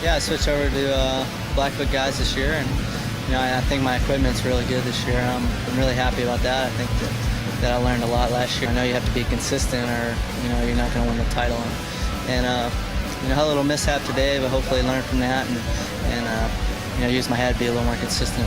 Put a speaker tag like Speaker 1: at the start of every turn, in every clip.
Speaker 1: Yeah, I switched over to Blackfoot guys this year, and I think my equipment's really good this year. I'm really happy about that. I think that I learned a lot last year. I know you have to be consistent, or you're not going to win the title. And had a little mishap today, but hopefully learn from that and use my head to be a little more consistent.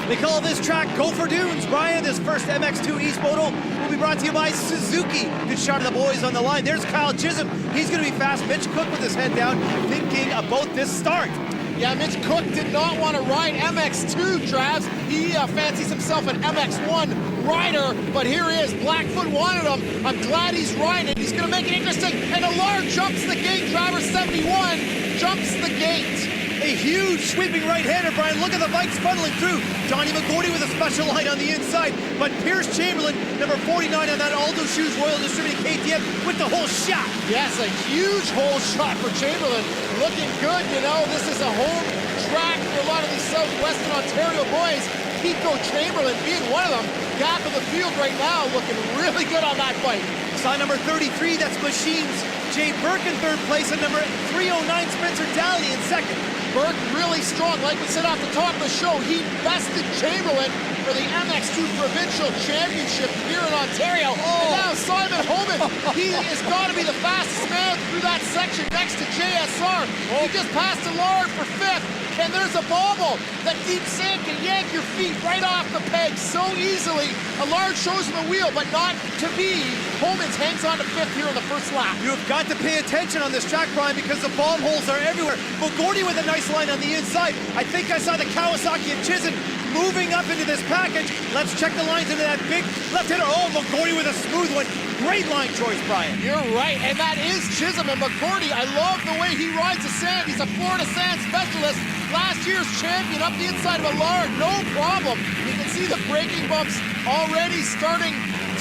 Speaker 2: They call this track Gopher Dunes. Brian, this first MX2 East Moto will be brought to you by Suzuki. Good shot of the boys on the line. There's Kyle Chisholm. He's going to be fast. Mitch Cook with his head down, thinking about this start.
Speaker 3: Yeah, Mitch Cook did not want to ride MX2, Travs. He fancies himself an MX1 rider, but here he is. Blackfoot wanted him. I'm glad he's riding it. He's going to make it interesting. And Allard jumps the gate. Driver 71 jumps the gate.
Speaker 2: A huge sweeping right-hander, Brian. Look at the bikes funneling through. Johnny McGordy with a special line on the inside, but Pierce Chamberlain, number 49 on that Aldo Shoes Royal Distributed KTM with the whole shot.
Speaker 3: Yes, a huge hole shot for Chamberlain. Looking good, this is a home track for a lot of these Southwestern Ontario boys. Pico Chamberlain being one of them. Gap of the field right now, looking really good on that bike.
Speaker 2: Sign number 33, that's Machines. Jay Burke in third place, and number 309, Spencer Daly in second.
Speaker 3: Burke really strong. Like we said off the top of the show, he bested Chamberlain for the MX2 Provincial Championship here in Ontario. And now Simon Homan, he has got to be the fastest man through that section next to JSR. He just passed Allard for fifth, and there's a bobble. That deep sand can yank your feet right off the peg so easily. Allard shows him the wheel, but not to be. Homan hangs on to fifth here in the first lap.
Speaker 2: You have got to pay attention on this track, Brian, because the bomb holes are everywhere. McGordy with a nice line on the inside. I think I saw the Kawasaki and Chisholm moving up into this package. Let's check the lines into that big left-hander. Oh, McGordy with a smooth one. Great line choice, Brian.
Speaker 3: You're right, and that is Chisholm. And McGordy, I love the way he rides the sand. He's a Florida sand specialist. Last year's champion up the inside of Allard, no problem. You can see the braking bumps already starting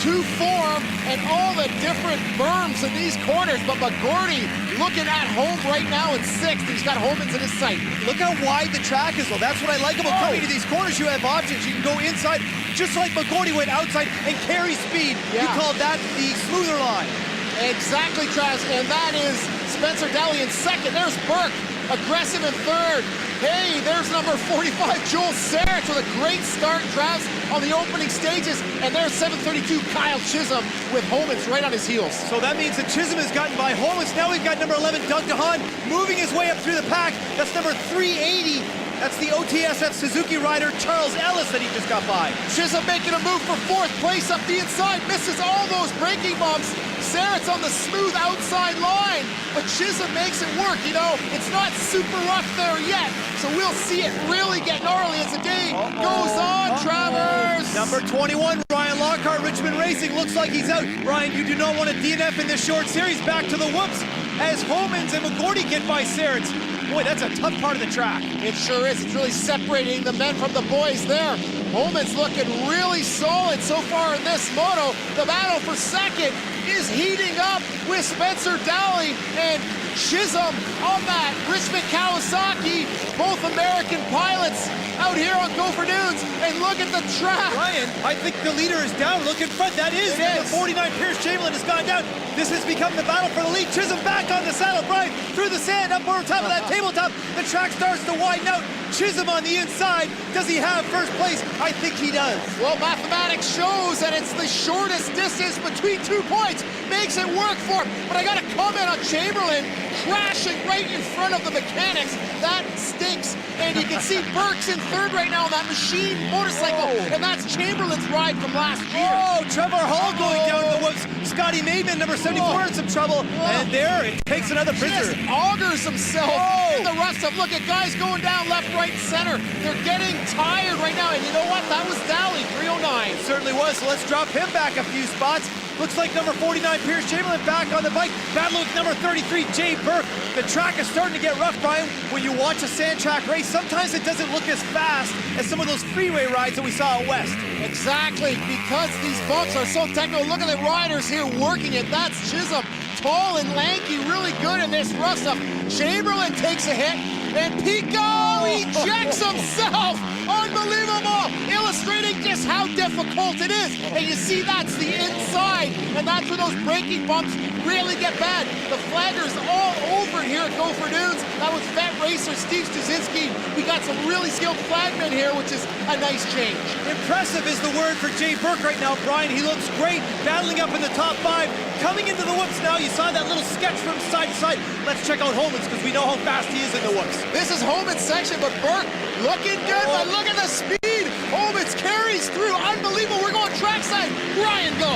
Speaker 3: to form, and all the different berms in these corners. But McGordy looking at home right now in sixth. He's got Homans in his sight.
Speaker 2: Look how wide the track is, though. That's what I like about coming to these corners. You have options. You can go inside, just like McGordy went outside and carry speed. You call that the smoother line.
Speaker 3: Exactly, Travis, and that is Spencer Daly in second. There's Burke, aggressive in third. Hey, there's number 45, Joel Sarich with a great start, Travis, on the opening stages. And there's 732, Kyle Chisholm with Homans right on his heels.
Speaker 2: So that means that Chisholm has gotten by Homans. Now we've got number 11, Doug DeHaan, moving his way up through the pack. That's number 380. That's the OTSF Suzuki rider, Charles Ellis, that he just got by.
Speaker 3: Chisholm making a move for fourth place up the inside. Misses all those braking bumps. Sarich's on the smooth outside line, but Chisholm makes it work. It's not super rough there yet, so we'll see it really get gnarly as the day goes on, Travers.
Speaker 2: Number 21, Ryan Lockhart, Richmond Racing, looks like he's out. Ryan, you do not want a DNF in this short series. Back to the whoops as Homans and McGordy get by Sarich. Boy, that's a tough part of the track.
Speaker 3: It sure is. It's really separating the men from the boys there. Homans looking really solid so far in this moto. The battle for second is heating up with Spencer Daly and Chisholm on that Richmond Kawasaki. Both American pilots out here on Gopher Dunes. And look at the track.
Speaker 2: Ryan, I think the leader is down. Look in front. That is number 49, Pierce Chamberlain, has gone down. This has become the battle for the lead. Chisholm back on the saddle. Brian through the sand up over top of that tabletop. The track starts to widen out. Chisholm on the inside. Does he have first place? I think he does.
Speaker 3: Well, mathematics shows that it's the shortest distance between 2 points. Makes it work for him. But I got to comment on Chamberlain crashing right in front of the mechanics. That stinks. And you can see Burke's in third right now on that machine motorcycle. And that's Chamberlain's ride from last year.
Speaker 2: Oh, Trevor Hall going down the whoops. Scotty Maidman, number 74, in some trouble. And there, it takes another prisoner.
Speaker 3: Just augers himself in the rust of. Look at guys going down left, right, and center. They're getting tired right now. And you know what? That was Daly, 309.
Speaker 2: It certainly was. So let's drop him back a few spots. Looks like number 49, Pierce Chamberlain, back on the bike. Battle with number 33, Jay Burke. The track is starting to get rough, Brian. When you watch a sand track race, sometimes it doesn't look as fast as some of those freeway rides that we saw out west.
Speaker 3: Exactly, because these bumps are so technical. Look at the riders here working it. That's Chisholm, tall and lanky, really good in this rough stuff. Chamberlain takes a hit, and Pico ejects himself. Unbelievable. Illustrating just how difficult it is. And you see that's the inside, and that's where those braking bumps really get bad. The flaggers all over here at Gopher Dunes. That was vet racer Steve Stuzinski. We got some really skilled flagmen here, which is a nice change.
Speaker 2: Impressive is the word for Jay Burke right now, Brian. He looks great, battling up in the top 5. Coming into the whoops now, you saw that little sketch from side to side. Let's check out Holman's, because we know how fast he is in the whoops.
Speaker 3: This is Holman's section, but Burke looking good, but look at the speed. Holman's carries through. Unbelievable. We're going trackside. Ryan, go.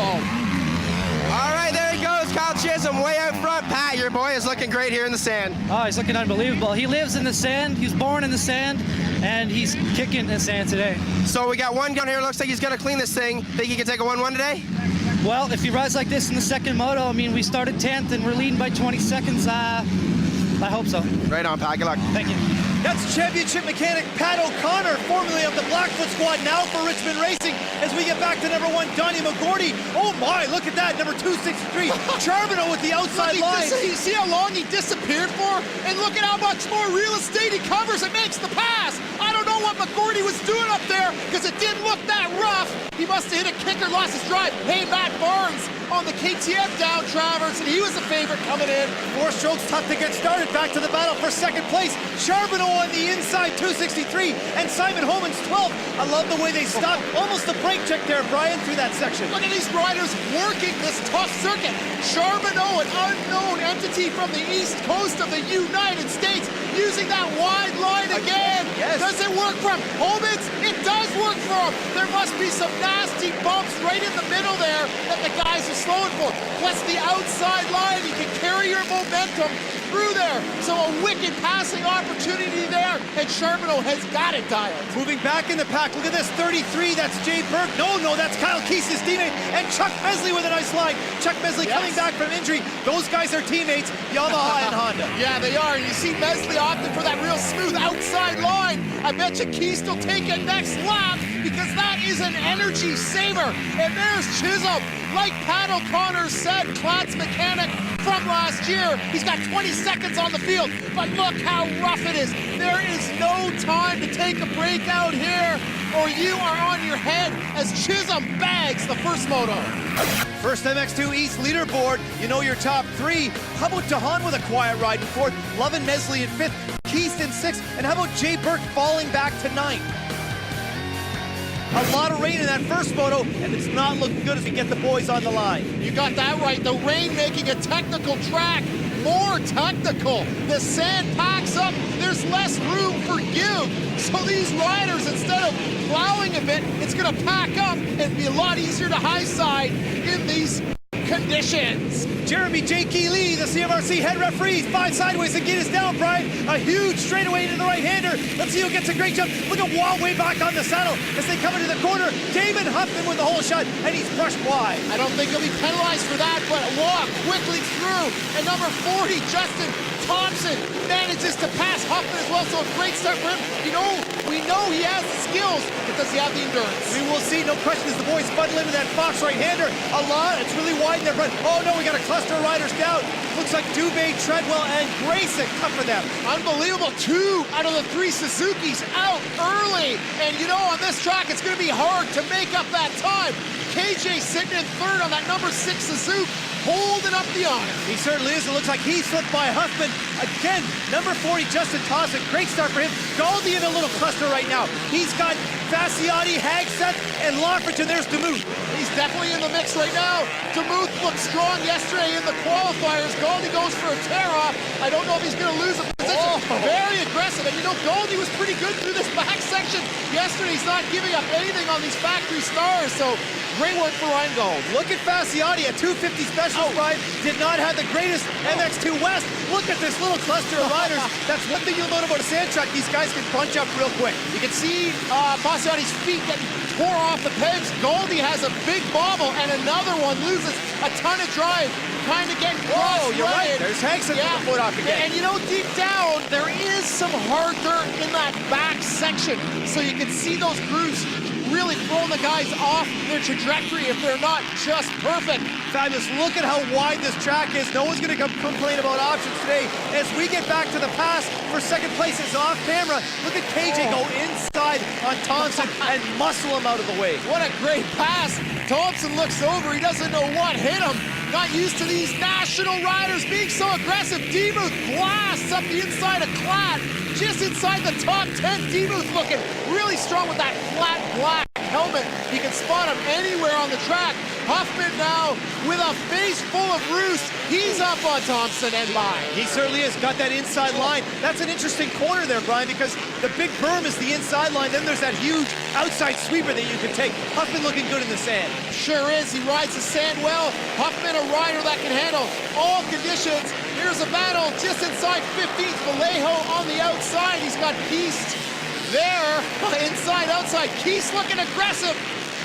Speaker 4: All right, there he goes. Kyle Chisholm way out front. Pat, your boy is looking great here in the sand.
Speaker 5: Oh, he's looking unbelievable. He lives in the sand. He was born in the sand, and he's kicking the sand today.
Speaker 4: So we got one gun here. Looks like he's going to clean this thing. Think he can take a 1-1 today?
Speaker 5: Well, if he rides like this in the second moto, I mean, we started 10th and we're leading by 20 seconds. I hope so.
Speaker 4: Right on, Pat. Good luck.
Speaker 5: Thank you.
Speaker 2: That's championship mechanic Pat O'Connor, formerly of the Blackfoot squad, now for Richmond Racing. As we get back to number 1, Donnie McGordy. Oh my, look at that, number 263, Charbonneau with the outside line.
Speaker 3: You see how long he disappeared for? And look at how much more real estate he covers and makes the pass. I don't know what McGordy was doing up there, because it didn't look that rough. He must have hit a kicker, lost his drive. Hey, Matt Barnes on the KTM down Travers, and he was a favorite coming in.
Speaker 2: 4 strokes, tough to get started. Back to the battle for second place. Charbonneau on the inside, 263, and Simon Holman's 12th. I love the way they stopped. Almost a brake check there, Brian, through that section.
Speaker 3: Look at these riders working this tough circuit. Charbonneau, an unknown entity from the east coast of the United States, using that wide line again.
Speaker 2: Yes.
Speaker 3: Does it work for him? Holman's, it does work for him. There must be some nasty bumps right in the middle there that the guys are slowing for. Plus the outside line, you can carry your momentum through there. So a wicked passing opportunity there, and Charbonneau has got it dialed.
Speaker 2: Moving back in the pack, look at this, 33, that's Jay Burke. No, that's Kyle Keese, his teammate, and Chuck Mesley with a nice line. Chuck Mesley coming back from injury. Those guys are teammates, Yamaha and Honda.
Speaker 3: Yeah, they are, and you see Mesley opting for that real smooth outside line. I bet you Keese will take it next lap, because that is an energy saver. And there's Chisholm, like Pat O'Connor said, Klotz mechanic from last year. He's got 20 seconds on the field, but look how rough it is. There is no time to take a break out here, or you are on your head as Chisholm bags the first moto.
Speaker 2: First MX2 East leaderboard, you know your top 3. How about DeHaan with a quiet ride in 4th, Love and Mesley in 5th, Keese in 6th, and how about Jay Burke falling back to 9th? A lot of rain in that first moto, and it's not looking good as we get the boys on the line.
Speaker 3: You got that right. The rain making a technical track more technical. The sand packs up. There's less room for give. So these riders, instead of plowing a bit, it's going to pack up and be a lot easier to high side in these conditions.
Speaker 2: Jeremy J. Key Lee, the CMRC head referee, 5 sideways and get us down, Brian. A huge straightaway into the right-hander. Let's see who gets a great jump. Look at Wall way back on the saddle as they come into the corner. Damon Huffman with the whole shot, and he's brushed wide.
Speaker 3: I don't think he'll be penalized for that, but Wall quickly through. And number 40, Justin Thompson, manages to pass Huffman as well, so a great start for him. You know, we know he has the skills, but does he have the endurance?
Speaker 2: We will see, no question, as the boys funnel into that Fox right-hander. A lot, it's really wide in their front. Oh no, we got a cluster of riders down. Looks like Dubé, Treadwell, and Grayson tough for them.
Speaker 3: Unbelievable, 2 out of the 3 Suzukis out early. And you know, on this track, it's gonna be hard to make up that time. KJ sitting in 3rd on that number 6 Suzuki, holding up the honor.
Speaker 2: He certainly is. It looks like he slipped by Huffman. Again, number 40, Justin Thompson. Great start for him. Galdi in a little cluster right now. He's got Fasciotti, Hagstedt, and Lockridge, and there's Demuth.
Speaker 3: He's definitely in the mix right now. Demuth looked strong yesterday in the qualifiers. Galdi goes for a tear-off. I don't know if he's going to lose a position. Very aggressive. And you know, Galdi was pretty good through this back section yesterday. He's not giving up anything on these factory stars, so great work for Ryan Gold.
Speaker 2: Look at Fasciotti, a 250 special ride. Did not have the greatest MX2 West. Look at this little cluster of riders. That's one thing you'll note about a sand truck. These guys can bunch up real quick.
Speaker 3: You can see Fasciotti's feet getting tore off the pegs. Goldie has a big bobble, and another one loses a ton of drive. Kind of getting cross.
Speaker 2: Oh, you're right. There's Hagstedt with the foot off again.
Speaker 3: And you know, deep down, there is some hard dirt in that back section. So you can see those grooves really throwing the guys off their trajectory if they're not just perfect.
Speaker 2: Fabulous. Look at how wide this track is. No one's going to complain about options today. As we get back to the pass for second place, it's off camera. Look at KJ go inside on Thompson and muscle him out of the way.
Speaker 3: What a great pass. Thompson looks over. He doesn't know what hit him. Not used to these national riders being so aggressive. Demuth blasts up the inside of Klatt. Just inside the top 10. Demuth looking really strong with that flat black helmet. You can spot him anywhere on the track. Huffman now with a face full of roost. He's up on Thompson and by.
Speaker 2: He certainly is. Got that inside line. That's an interesting corner there, Brian, because the big berm is the inside line. Then there's that huge outside sweeper that you can take. Huffman looking good in the sand.
Speaker 3: Sure is. He rides the sand well. Huffman, a rider that can handle all conditions. Here's a battle just inside 15th. Vallejo on the outside. He's got Keast there. Inside, outside. Keast looking aggressive.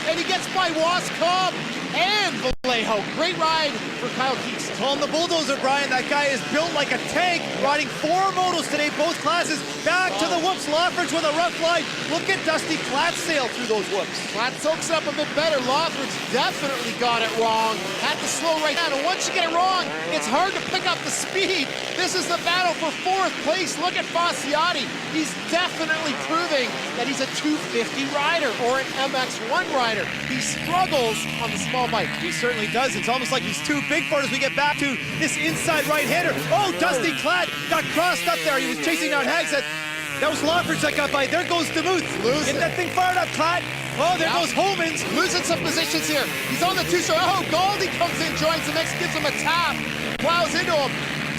Speaker 3: And he gets by Waskob and Vallejo. Great ride for Kyle Keast.
Speaker 2: Call him the bulldozer, Brian. That guy is built like a tank, riding 4 motos today, both classes. Back to the whoops. Lothridge with a rough line. Look at Dusty Klatt sail through those whoops.
Speaker 3: Klatt soaks up a bit better. Lothridge definitely got it wrong. Had to slow right down. And once you get it wrong, it's hard to pick up the speed. This is the battle for 4th place. Look at Fasciati. He's definitely proving that he's a 250 rider or an MX1 rider. He struggles on the small bike.
Speaker 2: He certainly does. It's almost like he's too big for it as we get back to this inside right-hander. Oh, Dusty Klatt got crossed up there. He was chasing down Hagstead. That was Lothridge that got by. There goes Demuth. Get that thing fired up, Klatt. Oh, there goes Homans.
Speaker 3: Losing some positions here. He's on the 2-star. Oh, Galdi comes in, joins the mix, gives him a tap, plows into him.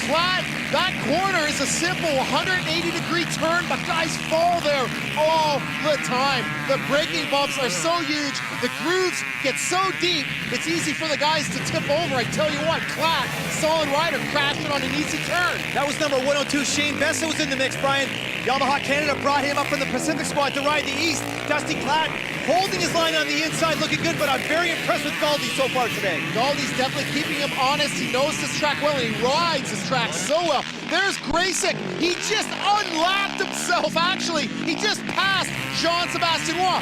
Speaker 3: Klatt, that corner is a simple 180-degree turn, but guys fall there all the time. The braking bumps are so huge. The grooves get so deep, it's easy for the guys to tip over. I tell you what, Klatt, solid rider, crashing on an easy turn.
Speaker 2: That was number 102. Shane Bessa was in the mix, Brian. Yamaha Canada brought him up from the Pacific squad to ride the East. Dusty Klatt holding his line on the inside, looking good, but I'm very impressed with Galdi so far today.
Speaker 3: Galdi's definitely keeping him honest. He knows this track well, and he rides this track so well. There's Graysick. He just unlapped himself, actually. He just passed Jean-Sébastien Roy.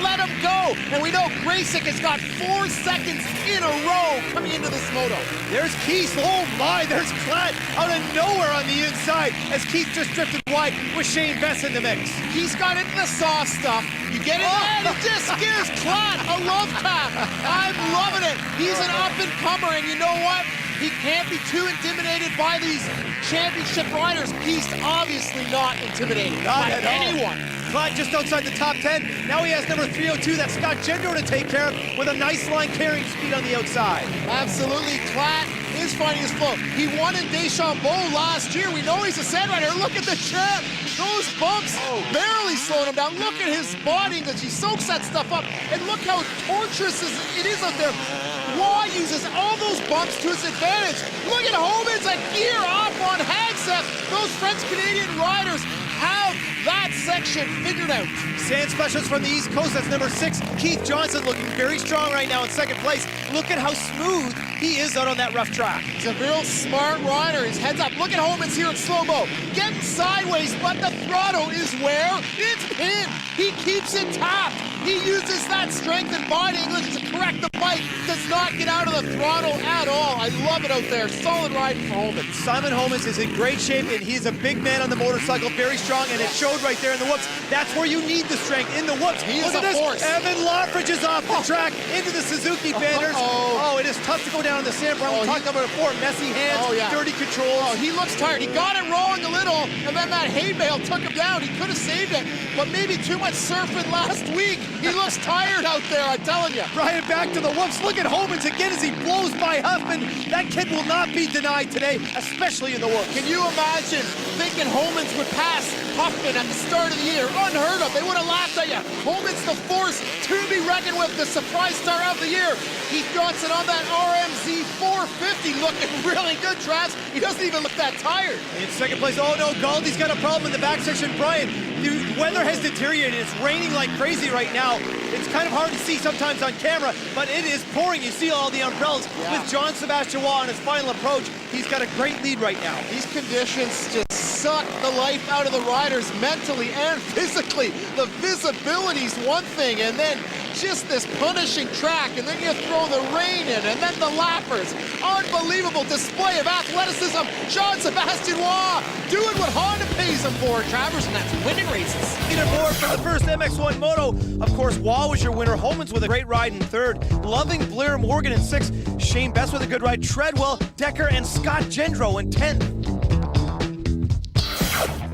Speaker 3: Let him go. And we know Graysick has got 4 seconds in a row coming into this moto.
Speaker 2: There's Keith. Oh my, there's Klatt out of nowhere on the inside as Keith just drifted wide with Shane Bess in the mix.
Speaker 3: He's got into the soft stuff. You get it in, he just gives Klatt a love tap. I'm loving it. He's an up-and-comer, and you know what? He can't be too intimidated by these championship riders. He's obviously not intimidated by anyone.
Speaker 2: Klatt just outside the top 10. Now he has number 302. That's Scott Gendro to take care of with a nice line carrying speed on the outside.
Speaker 3: Absolutely. Klatt is finding his flow. He won in Deschambault last year. We know he's a sand rider. Look at the champ. Those bumps barely slowing him down. Look at his body that he soaks that stuff up. And look how torturous it is out there. Waugh uses all those bumps to his advantage. Look at Homans, a gear off on Hagstead. Those French-Canadian riders have that section figured out.
Speaker 2: Sand specialist from the East Coast, that's number 6. Keith Johnson looking very strong right now in second place. Look at how smooth he is out on that rough track.
Speaker 3: He's a real smart rider. His head's up. Look at Homans here in slow-mo. Getting sideways, but the throttle is where? It's pinned. He keeps it tapped. He uses that strength and body English to correct the bike. Does not get out of the throttle at all. I love it out there. Solid ride for Homans.
Speaker 2: Simon Homans is in great shape, and he's a big man on the motorcycle, very strong, and it showed right there in the whoops. That's where you need the strength, in the whoops.
Speaker 3: He
Speaker 2: Look
Speaker 3: is
Speaker 2: at
Speaker 3: a
Speaker 2: this.
Speaker 3: force.
Speaker 2: Evan Lothridge is off the track into the Suzuki banners. Oh, it is tough to go down in the sand, Brian. We talked about it before. Messy hands, dirty controls.
Speaker 3: Oh, he looks tired. He got it wrong a little, and then that hay bale took him down. He could have saved it, but maybe too much surfing last week. He looks tired out there, I'm telling you.
Speaker 2: Brian, back to the whoops. Look at Homans again as he blows by Huffman. That kid will not be denied today, especially in the whoops.
Speaker 3: Can you imagine thinking Homans would pass Huffman at the start of the year? Unheard of. They would have laughed at you. Homans the force to be reckoned with, the surprise star of the year. Keith Johnson on that RMZ 450 looking really good, Travis. He doesn't even look that tired.
Speaker 2: In second place, oh no, Galdi's got a problem in the back section. Brian, the weather has deteriorated. It's raining like crazy right now. It's kind of hard to see sometimes on camera, but it is pouring. You see all the umbrellas. With Jean-Sébastien Roy on his final approach. He's got a great lead right now.
Speaker 3: These conditions just suck the life out of the riders mentally and physically. The visibility's one thing, and then just this punishing track, and then you throw the rain in, and then the lappers. Unbelievable display of athleticism. Jean-Sébastien Waugh doing what Honda pays him for, Travers, and that's winning races.
Speaker 2: Leaderboard for the first MX1 Moto. Of course, Waugh was your winner. Homans with a great ride in third. Loving, Blair, Morgan in sixth. Shane Best with a good ride. Treadwell, Decker, and Scott Gendro in 10th.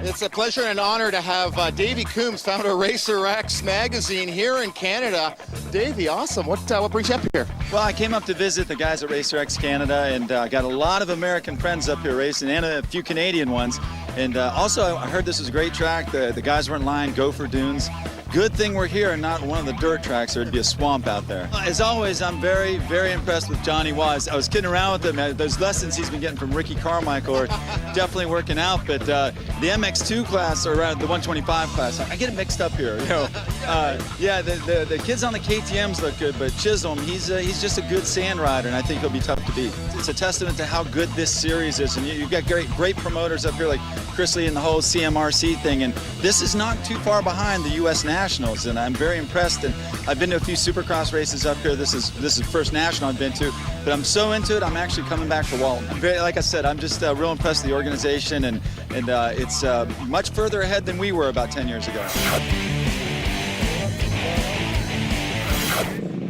Speaker 3: It's a pleasure and honor to have Davey Coombs, founder of Racer X magazine here in Canada. Davey, awesome. What brings you up here?
Speaker 6: Well, I came up to visit the guys at Racer X Canada, and got a lot of American friends up here racing, and a few Canadian ones. And also, I heard this was a great track. The guys were in line, Gopher Dunes. Good thing we're here and not one of the dirt tracks, or it'd be a swamp out there. As always, I'm very, very impressed with Johnny Waugh. I was kidding around with him. Those lessons he's been getting from Ricky Carmichael are definitely working out. But the MX2 class, or around the 125 class, I get it mixed up here. You know, yeah, the kids on the KTMs look good, but Chisholm, he's just a good sand rider, and I think he'll be tough to beat. It's a testament to how good this series is, and you've got great promoters up here like Chris Lee and the whole CMRC thing, and this is not too far behind the U.S. Nationals, and I'm very impressed. And I've been to a few Supercross races up here. This is the first national I've been to, but I'm so into it. I'm actually coming back for Walton. I'm very, like I said, I'm just real impressed with the organization, and it's much further ahead than we were about 10 years ago.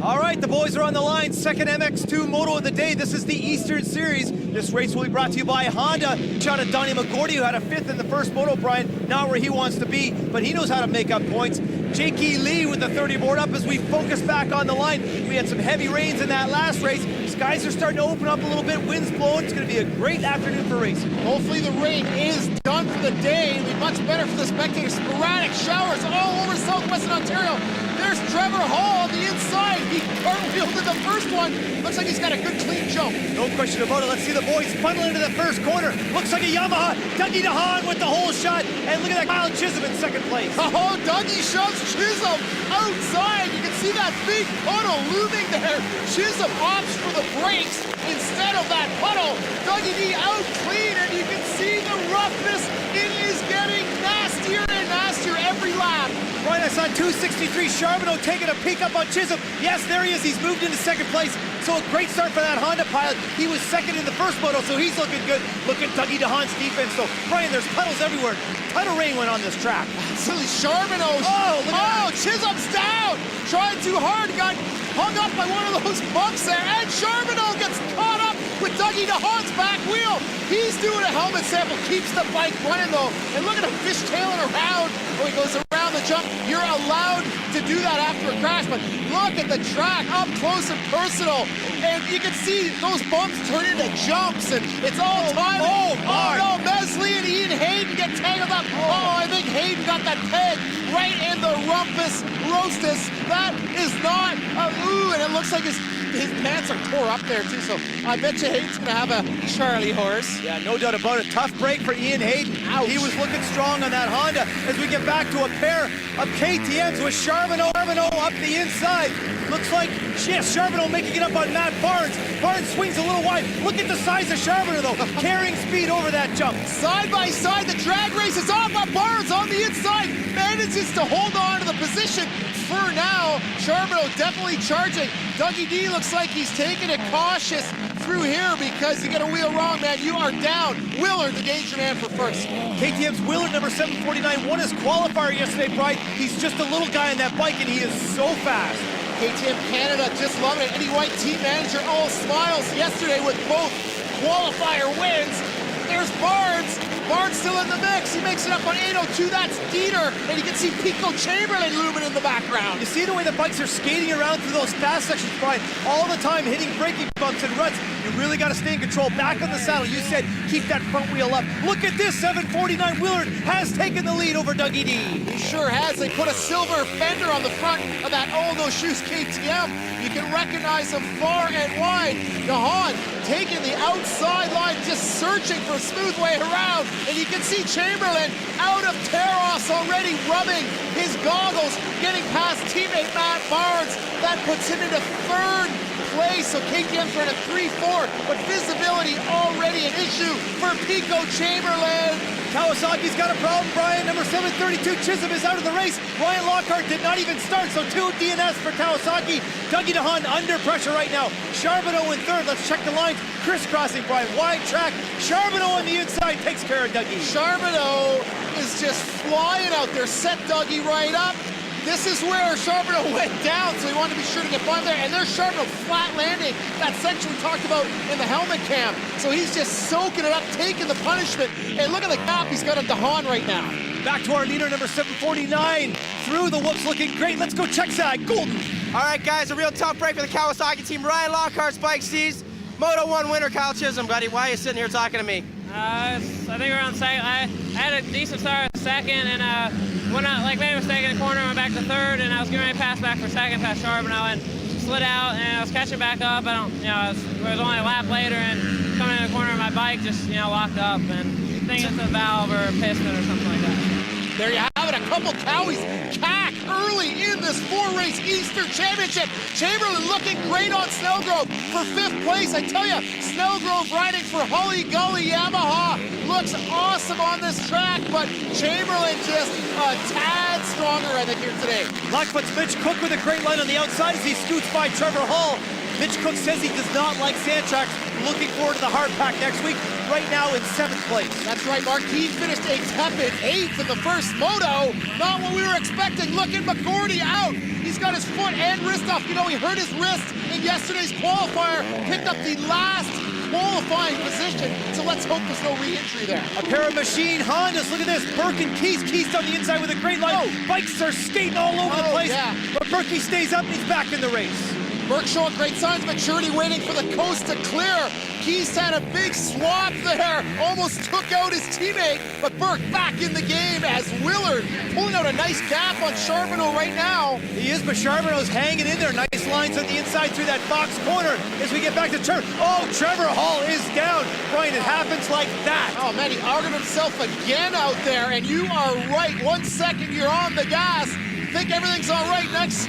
Speaker 2: All right, the boys are on the line. Second MX2 Moto of the day. This is the Eastern Series. This race will be brought to you by Honda. Shout out Donnie McGordy, who had a fifth in the first Moto, Brian. Not where he wants to be, but he knows how to make up points. J.K. Lee with the 30 board up as we focus back on the line. We had some heavy rains in that last race. Skies are starting to open up a little bit. Wind's blowing. It's going to be a great afternoon for racing.
Speaker 3: Hopefully the rain is done for the day. It'll be much better for the spectators. Sporadic showers all over southwestern Ontario. There's Trevor Hall on the inside. He cartwheeled in the first one. Looks like he's got a good clean jump.
Speaker 2: No question about it. Let's see the boys funnel into the first corner. Looks like a Yamaha. Dougie DeHaan with the whole shot. And look at that, Kyle Chisholm in second place.
Speaker 3: Oh, Dougie shoves Chisholm outside. You can see that big puddle looming there. Chisholm opts for the brakes instead of that puddle. Dougie D out clean, and you can see the roughness. It is getting nastier and nastier every lap.
Speaker 2: Right, I saw 263 Charbonneau taking a peek up on Chisholm. Yes, there he is. He's moved into second place. So a great start for that Honda pilot. He was second in the first moto, so he's looking good. Look at Dougie DeHaan's defense, though. Brian, there's puddles everywhere. Ton of rain went on this track.
Speaker 3: Silly Charbonneau. Oh, Chisholm's down. Tried too hard. Got hung up by one of those bumps there. And Charbonneau gets caught up with Dougie DeHaan's back wheel. He's doing a helmet sample. Keeps the bike running, though. And look at him fishtailing around. Oh, he goes around the jump. You're allowed to do that after a crash, but look at the track up close and personal. And you can see those bumps turn into jumps, and it's all time. Oh no, Mesley and Ian Hayden get tangled up. Oh, I think Hayden got that peg right in the rumpus roastus. That is not and it looks like his pants are tore up there too, so I bet you Hayden's gonna have a Charlie horse.
Speaker 2: Yeah, no doubt about it. Tough break for Ian Hayden.
Speaker 3: Ouch.
Speaker 2: He was looking strong on that Honda as we get back to a pair of KTMs with Charbonneau up the inside. Looks like, yes, Charbonneau making it up on Matt Barnes. Barnes swings a little wide. Look at the size of Charbonneau, though, carrying speed over that jump.
Speaker 3: Side by side, the drag race is on, but Barnes on the inside manages to hold on to the position for now. Charbonneau definitely charging. Dougie D looks like he's taking it cautious through here because you get a wheel wrong, man. You are down. Willard, the danger man, for first.
Speaker 2: KTM's Willard, number 749, won his qualifier yesterday, Brian. He's just a little guy on that bike, and he is so fast.
Speaker 3: KTM Canada just loving it. Eddie White, team manager, all smiles yesterday with both qualifier wins. There's Barnes. Barnes still in the mix. He makes it up on 802. That's Dieter. And you can see Pico Chamberlain looming in the background.
Speaker 2: You see the way the bikes are skating around through those fast sections, Brian, all the time hitting braking bumps and ruts. You really got to stay in control. Back on the saddle. You said keep that front wheel up. Look at this. 749 Willard has taken the lead over Dougie D.
Speaker 3: He sure has. They put a silver fender on the front of that All No Shoes KTM. You can recognize him far and wide. DeHaan taking the outside line, just searching for a smooth way around. And you can see Chamberlain out of Terros already, rubbing his goggles, getting past teammate Matt Barnes. That puts him into third place, so KTM's running 3-4, but visibility already an issue for Pico Chamberlain.
Speaker 2: Kawasaki's got a problem, Brian. Number 732, Chisholm, is out of the race. Ryan Lockhart did not even start, so 2 DNS for Kawasaki. Dougie DeHaan under pressure right now. Charbonneau in third. Let's check the lines. Crisscrossing, Brian. Wide track. Charbonneau on the inside takes care of Dougie.
Speaker 3: Charbonneau is just flying out there. Set Dougie right up. This is where Charbonneau went down, so he wanted to be sure to get by there. And there's Charbonneau flat landing, that section we talked about in the helmet cam. So he's just soaking it up, taking the punishment. And look at the gap he's got on DeHaan right now.
Speaker 2: Back to our leader, number 749. Through the whoops, looking great. Let's go check side. Golden.
Speaker 4: All right, guys, a real tough break for the Kawasaki team. Ryan Lockhart's bike sees Moto 1 winner Kyle Chisholm. Buddy, why are you sitting here talking to me?
Speaker 7: I think we're on second. I had a decent start at second, and when I made a mistake in the corner, I went back to third, and I was getting ready to pass back for second past Charbonneau, and slid out, and I was catching back up. It was only a lap later, and coming in the corner, my bike just locked up, and I think it's a valve or a piston or something like that.
Speaker 3: There you have it, a couple Cowies. CAC early in this 4-race Eastern Championship. Chamberlain looking great on Snellgrove for 5th place. I tell you, Snellgrove riding for Hully Gully Yamaha looks awesome on this track, but Chamberlain just a tad stronger, I think, here today.
Speaker 2: Blackfoot's Mitch Cook with a great line on the outside as he scoots by Trevor Hall. Mitch Cook says he does not like sand tracks. Looking forward to the hard pack next week. Right now in 7th place.
Speaker 3: That's right, Mark. He finished a tepid 8th in the first moto. Not what we were expecting. Look at McGordy out. He's got his foot and wrist off. He hurt his wrist in yesterday's qualifier. Picked up the last qualifying position, so let's hope there's no re-entry there.
Speaker 2: A pair of machine Hondas. Look at this. Burke and Keys on the inside with a great line.
Speaker 3: Oh.
Speaker 2: Bikes are skating all over the place.
Speaker 3: Yeah.
Speaker 2: But Burke stays up and he's back in the race.
Speaker 3: Burke showing great signs of maturity, waiting for the coast to clear. Keys had a big swap there, almost took out his teammate, but Burke back in the game as Willard pulling out a nice gap on Charbonneau right now.
Speaker 2: He is, but Charbonneau's hanging in there. Nice lines on the inside through that box corner as we get back to Trevor. Oh, Trevor Hall is down. Brian, it happens like that.
Speaker 3: Oh man, he argued himself again out there, and you are right. 1 second you're on the gas, think everything's all right. Next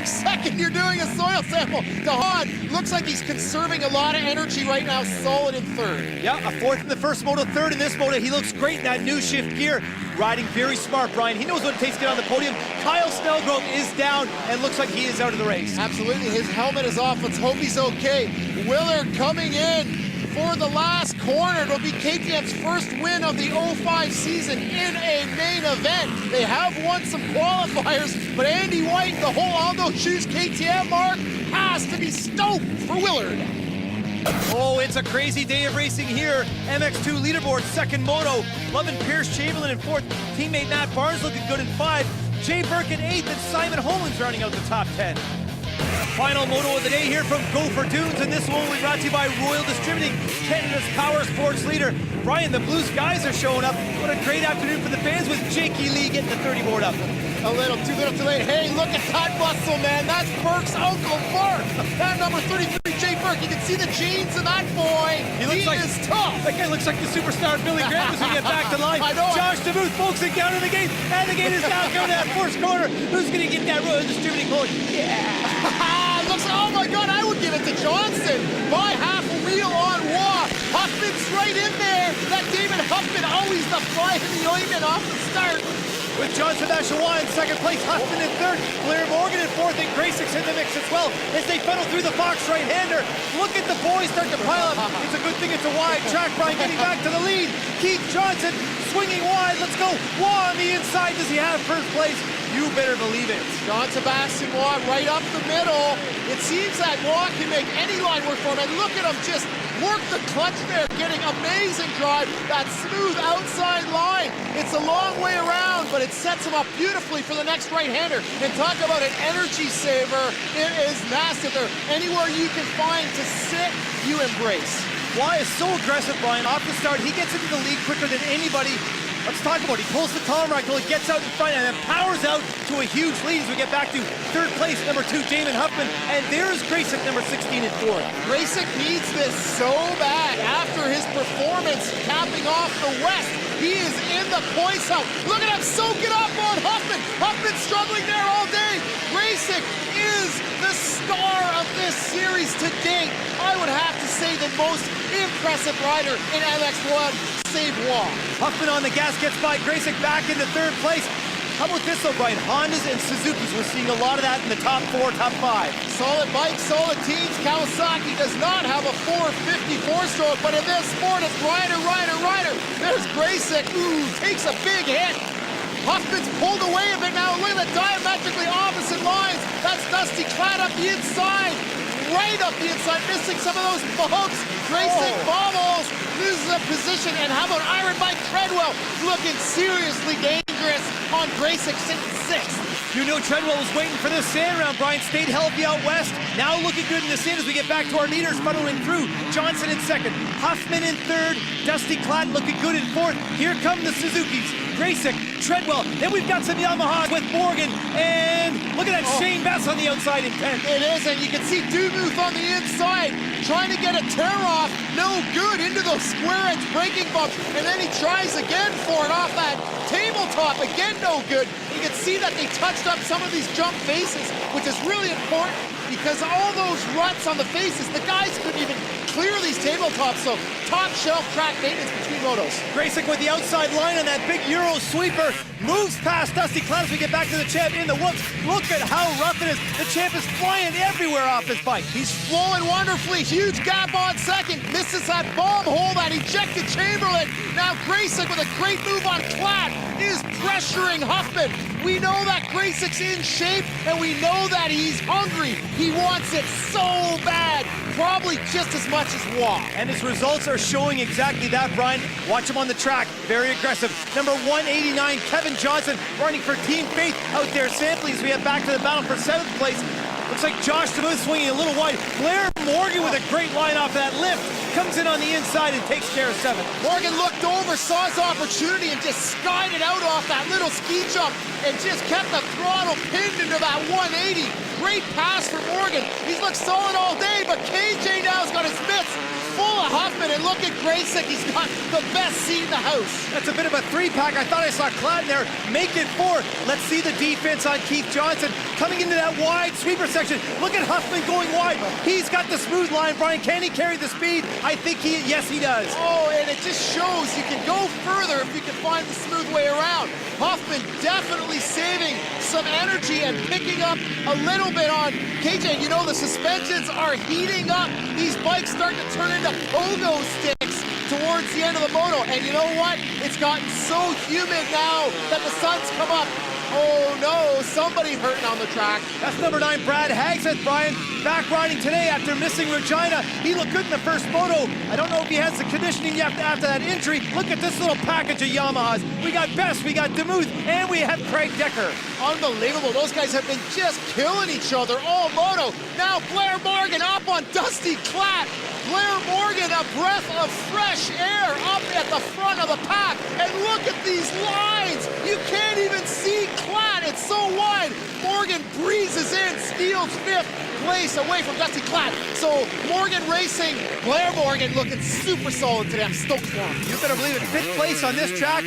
Speaker 3: second you're doing a soil sample. DeHaan looks like he's conserving a lot of energy right now, solid in 3rd.
Speaker 2: Yeah, a 4th in the first moto, 3rd in this moto. He looks great in that new shift gear. Riding very smart, Brian. He knows what it takes to get on the podium. Kyle Snellgrove is down and looks like he is out of the race.
Speaker 3: Absolutely, his helmet is off. Let's hope he's okay. Willard coming in for the last corner. It'll be KTM's first win of the 05 season in a main event. They have won some qualifiers, but Andy White, the whole Aldo Shoes KTM mark, has to be stoked for Willard.
Speaker 2: Oh, it's a crazy day of racing here. MX2 leaderboard, 2nd moto. Lovin Pierce Chamberlain in 4th. Teammate Matt Barnes looking good in 5. Jay Burke in 8th, and Simon Holman's rounding out the top 10. Final moto of the day here from Gopher Dunes, and this one will be brought to you by Royal Distributing, Canada's power sports leader. Brian, the blue skies are showing up. What a great afternoon for the fans with Jakey Lee getting the 30 board up.
Speaker 3: A little too late. Hey, look at that muscle, man. That's Burke's Uncle Mark. That number 33, Jay Burke. You can see the jeans in that boy. He is tough.
Speaker 2: That guy looks like the superstar Billy Graham as we get back to line.
Speaker 3: I know.
Speaker 2: Josh DeBooth, folks, down to the gate. And the gate is now going to that first corner. Who's going to get that Royal Distributing going? Yeah.
Speaker 3: Looks, oh my God, I would give it to Johnson. By half a wheel on Waugh. Huffman's right in there. That David Huffman, always the fly in the ointment off the start.
Speaker 2: With John Sebastian Waugh in 2nd place, Huffman in 3rd, Blair Morgan in 4th, and Gracek's in the mix as well as they funnel through the Fox right-hander. Look at the boys start to pile up. It's a good thing it's a wide track. Brian getting back to the lead. Keith Johnson swinging wide. Let's go. Waugh on the inside. Does he have 1st place? You better believe it.
Speaker 3: John Sebastian Waugh right up the middle. It seems that Waugh can make any line work for him. And look at him just work the clutch there, getting amazing drive. That smooth outside line. It's a long way around, but it sets him up beautifully for the next right-hander. And talk about an energy saver. It is massive there. Anywhere you can find to sit, you embrace.
Speaker 2: Waugh is so aggressive, Brian. Off the start, he gets into the lead quicker than anybody. Let's talk about it. He pulls the Tom right till he gets out in front and then powers out to a huge lead as we get back to 3rd place, number 2, Damon Huffman. And there's Gracek, number 16 in 4th.
Speaker 3: Gracek needs this so bad after his performance capping off the West. He is in the points out. Look at him soak it up on Huffman. Huffman struggling there all day. Gracek is the star of this this series to date, I would have to say the most impressive rider in MX1, save Wong.
Speaker 2: Huffman on the gas gets by Grayson back into third place. How about this though, Brian? Hondas and Suzukis, we're seeing a lot of that in the top 4, top 5.
Speaker 3: Solid bikes, solid teams. Kawasaki does not have a 450 four-stroke, but in this sport, it's rider. There's Grayson, ooh, takes a big hit. Huffman's pulled away a bit now. Look at the diametrically opposite lines. That's Dusty Klatt up the inside. Right up the inside, missing some of those bumps. Grayson bobbles, loses a position, and how about Iron Mike Treadwell looking seriously dangerous on Grayson sitting 6th.
Speaker 2: You know Treadwell was waiting for this sand round, Brian. Stayed healthy out west. Now looking good in the sand as we get back to our leaders funneling through. Johnson in 2nd, Huffman in 3rd, Dusty Klatt looking good in 4th. Here come the Suzukis. Grayson, Treadwell, then we've got some Yamahas with Morgan, and look at that Shane Bass on the outside in 10th.
Speaker 3: It is, and you can see Dumuth on the inside, trying to get a tear off, no good, into those square edge braking bumps, and then he tries again for it off that tabletop, again no good. You can see that they touched up some of these jump faces, which is really important, because all those ruts on the faces, the guys couldn't even clear these tabletops, so top shelf track maintenance between motos.
Speaker 2: Grayson with the outside line on that big Euro sweeper, moves past Dusty Klatt as we get back to the champ in the whoops. Look at how rough it is. The champ is flying everywhere off his bike.
Speaker 3: He's flowing wonderfully. Huge gap on 2nd. Misses that bomb hole that ejected Chamberlain. Now Grayson with a great move on Klatt is pressuring Huffman. We know that Grayson's in shape, and we know that he's hungry. He wants it so bad, probably just as much as Wong.
Speaker 2: And his results are showing exactly that, Brian. Watch him on the track, very aggressive. Number 189, Kevin Johnson, running for Team Faith out there sampling as we head back to the battle for 7th place. Looks like Josh DeMuth swinging a little wide. Blair Morgan with a great line off that lift. Comes in on the inside and takes care of 7th.
Speaker 3: Morgan looked over, saw his opportunity, and just skied it out off that little ski jump and just kept the throttle pinned into that 180. Great pass for Morgan. He's looked solid all day, but KJ now's got his mitts full of Huffman, and look at Grayson. He's got the best seat in the house.
Speaker 2: That's a bit of a 3-pack. I thought I saw Klatt in there. Make it 4. Let's see the defense on Keith Johnson coming into that wide sweeper section. Look at Huffman going wide. He's got the smooth line, Brian. Can he carry the speed? I think yes, he does.
Speaker 3: Oh, and it just shows you can go further if you can find the smooth way around. Huffman definitely saving some energy and picking up a little bit on KJ. You know, the suspensions are heating up. These bikes starting to turn into pogo sticks towards the end of the moto. And you know what? It's gotten so humid now that the sun's come up. Oh no, somebody hurting on the track.
Speaker 2: That's number 9, Brad Hagseth, Brian. Back riding today after missing Regina. He looked good in the first moto. I don't know if he has the conditioning yet after that injury. Look at this little package of Yamahas. We got Best, we got DeMuth, and we have Craig Decker.
Speaker 3: Unbelievable. Those guys have been just killing each other all moto. Now Blair Morgan up on Dusty Klatt. Blair Morgan, a breath of fresh air up at the front of the pack. And look at these lines. You can't even see Klatt. It's so wide. Morgan breezes in, steals 5th place away from Dusty Klatt. So Morgan racing, Blair Morgan looking super solid today. I'm stoked for him.
Speaker 2: You better believe it. 5th place on this track,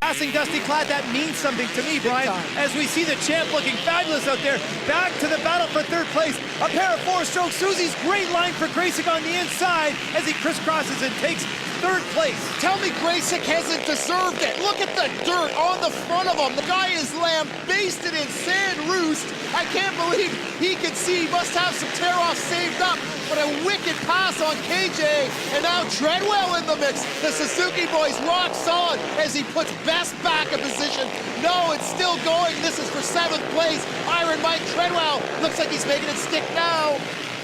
Speaker 2: passing Dusty Klatt. That means something to me, Brian. As we see the champ looking fabulous out there. Back to the battle for 3rd place. A pair of 4-stroke Susie's. Great line for Grayson on the inside as he crisscrosses and takes 3rd place.
Speaker 3: Tell me Grayson hasn't deserved it. Look at the dirt on the front of him. The guy is lambasted in sand roost. I can't believe he can see. He must have some tear-offs saved up. But a wicked pass on KJ. And now Treadwell in the mix. The Suzuki boys rock solid as he puts Best back in position. No, it's still going. This is for 7th place. Iron Mike Treadwell looks like he's making it stick now.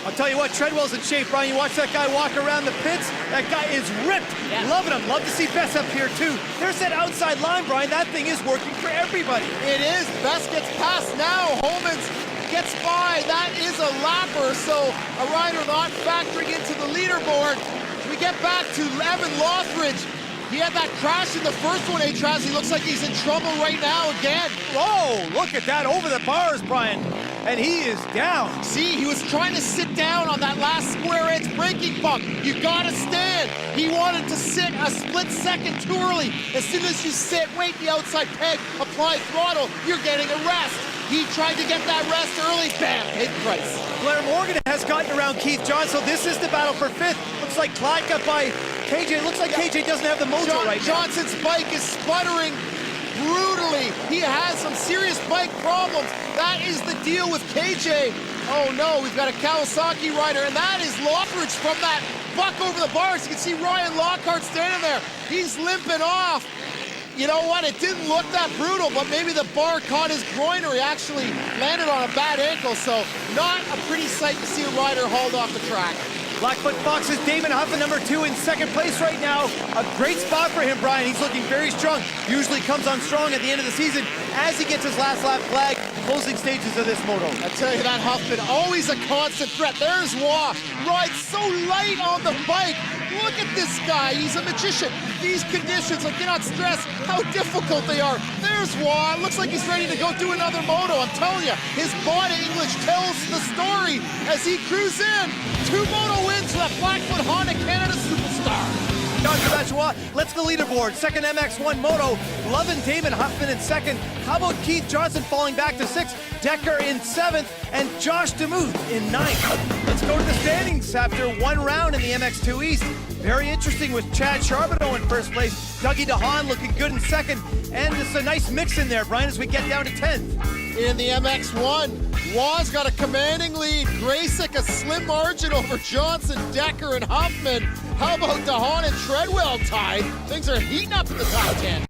Speaker 2: I'll tell you what, Treadwell's in shape, Brian. You watch that guy walk around the pits. That guy is ripped. Yeah. Loving him. Love to see Best up here, too. There's that outside line, Brian. That thing is working for everybody.
Speaker 3: It is. Best gets past now. Holman's gets by. That is a lapper, so a rider not factoring into the leaderboard. We get back to Evan Lothridge. He had that crash in the first one, He looks like he's in trouble right now again.
Speaker 2: Oh, look at that over the bars, Brian. And he is down.
Speaker 3: See, he was trying to sit down on that last square edge braking bump. You gotta stand. He wanted to sit a split second too early. As soon as you sit, wait the outside peg, apply throttle, you're getting a rest. He tried to get that rest early. Bam, hit Price.
Speaker 2: Blair Morgan has gotten around Keith Johnson. So this is the battle for 5th. Looks like Clyde got by KJ. Looks like KJ doesn't have the mojo right now.
Speaker 3: Johnson's bike is sputtering brutally. He has some serious bike problems. That is the deal with KJ. Oh no, we've got a Kawasaki rider, and that is Lockridge from that buck over the bars. You can see Ryan Lockhart standing there. He's limping off. You know what, it didn't look that brutal, but maybe the bar caught his groin or he actually landed on a bad ankle, so not a pretty sight to see a rider hauled off the track.
Speaker 2: Blackfoot Fox's Damon Huffman, number 2 in 2nd place right now. A great spot for him, Brian. He's looking very strong. Usually comes on strong at the end of the season as he gets his last lap flag. Closing stages of this moto.
Speaker 3: I tell you, that Huffman, always a constant threat. There's Wah, rides so light on the bike. Look at this guy, he's a magician. These conditions, I cannot stress how difficult they are. There's Wah, looks like he's ready to go do another moto. I'm telling you, his body English tells the story as he cruises in. 2 moto wins for that Blackfoot Honda Canada superstar.
Speaker 2: Let's the leaderboard. 2nd MX1 Moto, loving Damon Huffman in 2nd. How about Keith Johnson falling back to 6th, Decker in 7th, and Josh DeMuth in 9th. Let's go to the standings after 1 round in the MX2 East. Very interesting with Chad Charbonneau in 1st place, Dougie DeHaan looking good in 2nd, and it's a nice mix in there, Brian, as we get down to 10th.
Speaker 3: In the MX1, Wah's got a commanding lead. Graysick a slim margin over Johnson, Decker, and Huffman. How about DeHaan and Treadwell tied? Things are heating up in the top 10.